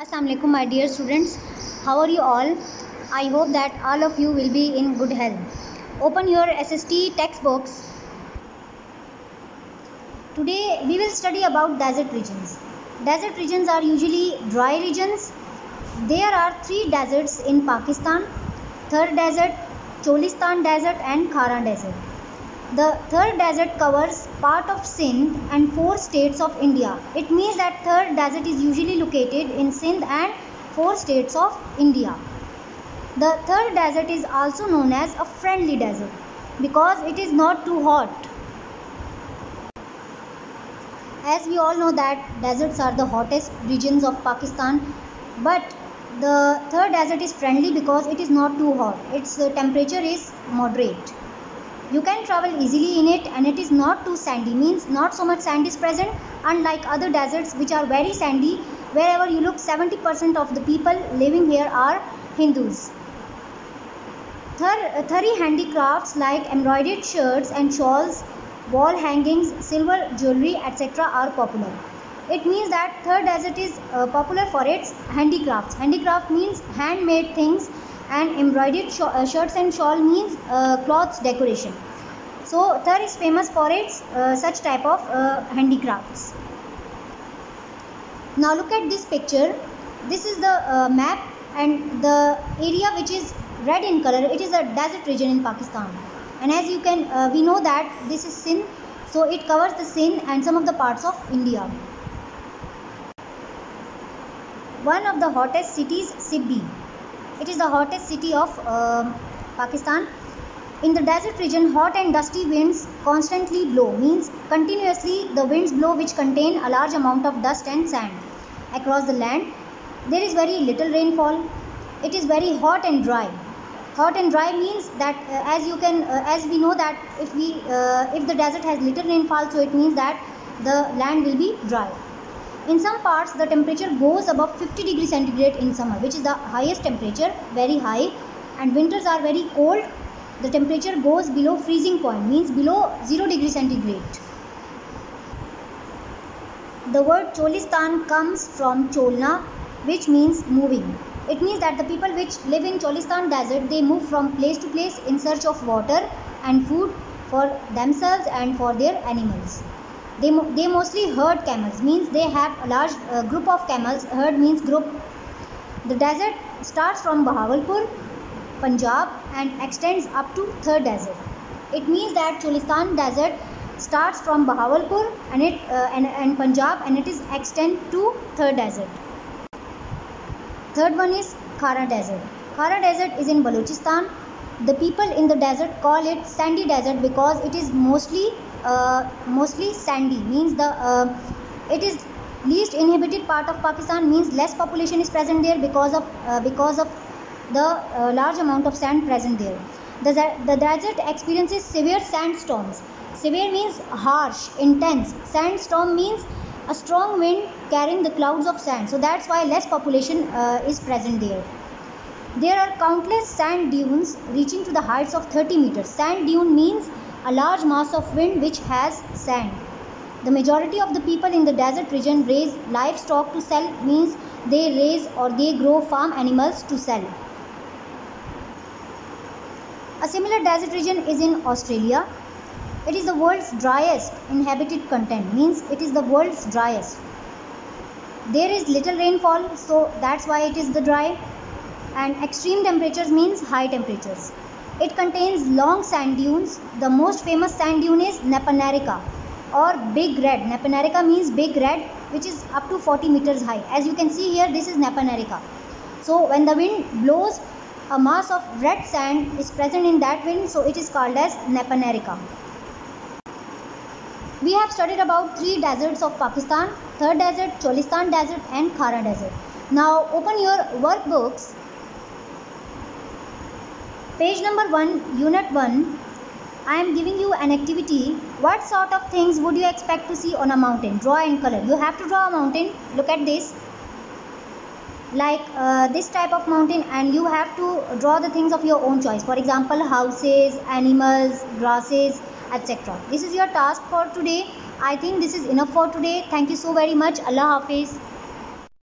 Assalamu alaikum, my dear students. How are you all? I hope that all of you will be in good health. Open your SST textbooks. Today we will study about desert regions. Desert regions are usually dry regions. There are 3 deserts in Pakistan: Thar Desert, Cholistan Desert and Khara Desert. The Thar Desert covers part of Sindh and 4 states of India. It means that Thar Desert is usually located in Sindh and 4 states of India. The Thar Desert is also known as a friendly desert because it is not too hot. As we all know that deserts are the hottest regions of Pakistan, but the Thar Desert is friendly because it is not too hot. Its temperature is moderate. You can travel easily in it and it is not too sandy, means not so much sand is present, unlike other deserts which are very sandy. Wherever you look, 70% of the people living here are Hindus. Thari handicrafts like embroidered shirts and shawls, wall hangings, silver jewelry, etc. are popular. It means that Thar Desert is popular for its handicrafts. Handicraft means handmade things, and embroidered shirts and shawl means cloths decoration. So Thar is famous for its such type of handicrafts. Now look at this picture. This is the map, and the area which is red in color, it is a desert region in Pakistan. And as you can we know that this is Sindh, so it covers the Sindh and some of the parts of India. One of the hottest cities, Sibbi. It is the hottest city of Pakistan. In the desert region, hot and dusty winds constantly blow, means continuously the winds blow which contain a large amount of dust and sand across the land. There is very little rainfall. It is very hot and dry. Hot and dry means that as we know that if the desert has little rainfall, so it means that the land will be dry. In some parts, the temperature goes above 50 degrees centigrade in summer, which is the highest temperature, very high, and winters are very cold. The temperature goes below freezing point, means below 0 degrees centigrade. The word Cholistan comes from Cholna, which means moving. It means that the people which live in Cholistan desert, they move from place to place in search of water and food for themselves and for their animals. They mostly herd camels, means they have a large group of camels. Herd means group. The desert starts from Bahawalpur, Punjab, and extends up to Thar Desert. It means that Cholistan Desert starts from Bahawalpur and Punjab, and it is extend to Thar Desert. Third one is Khara Desert. Khara Desert is in Balochistan. The people in the desert call it sandy desert because it is mostly sandy, means it is least inhabited part of Pakistan, means less population is present there because of the large amount of sand present there. The desert experiences severe sandstorms. Severe means harsh, intense. Sandstorm means a strong wind carrying the clouds of sand, so that's why less population is present there. There are countless sand dunes reaching to the heights of 30 meters. Sand dune means a large mass of wind which has sand. The majority of the people in the desert region raise livestock to sell, means they raise or they grow farm animals to sell. A similar desert region is in Australia. It is the world's driest inhabited continent, means it is the world's driest. There is little rainfall, so that's why it is the dry. And extreme temperatures means high temperatures. It contains long sand dunes. The most famous sand dune is Nepanarika or Big Red. Nepanarika means Big Red, which is up to 40 meters high. As you can see here, this is Nepanarika. So when the wind blows, a mass of red sand is present in that wind, so it is called as Nepanarika. We have studied about 3 deserts of Pakistan: Thar Desert, Cholistan Desert and Khara Desert. Now open your workbooks. Page number 1, Unit 1. I am giving you an activity. What sort of things would you expect to see on a mountain? Draw and color. You have to draw a mountain. Look at this. Like this type of mountain, and you have to draw the things of your own choice. For example, houses, animals, grasses, etc. This is your task for today. I think this is enough for today. Thank you so very much. Allah Hafiz.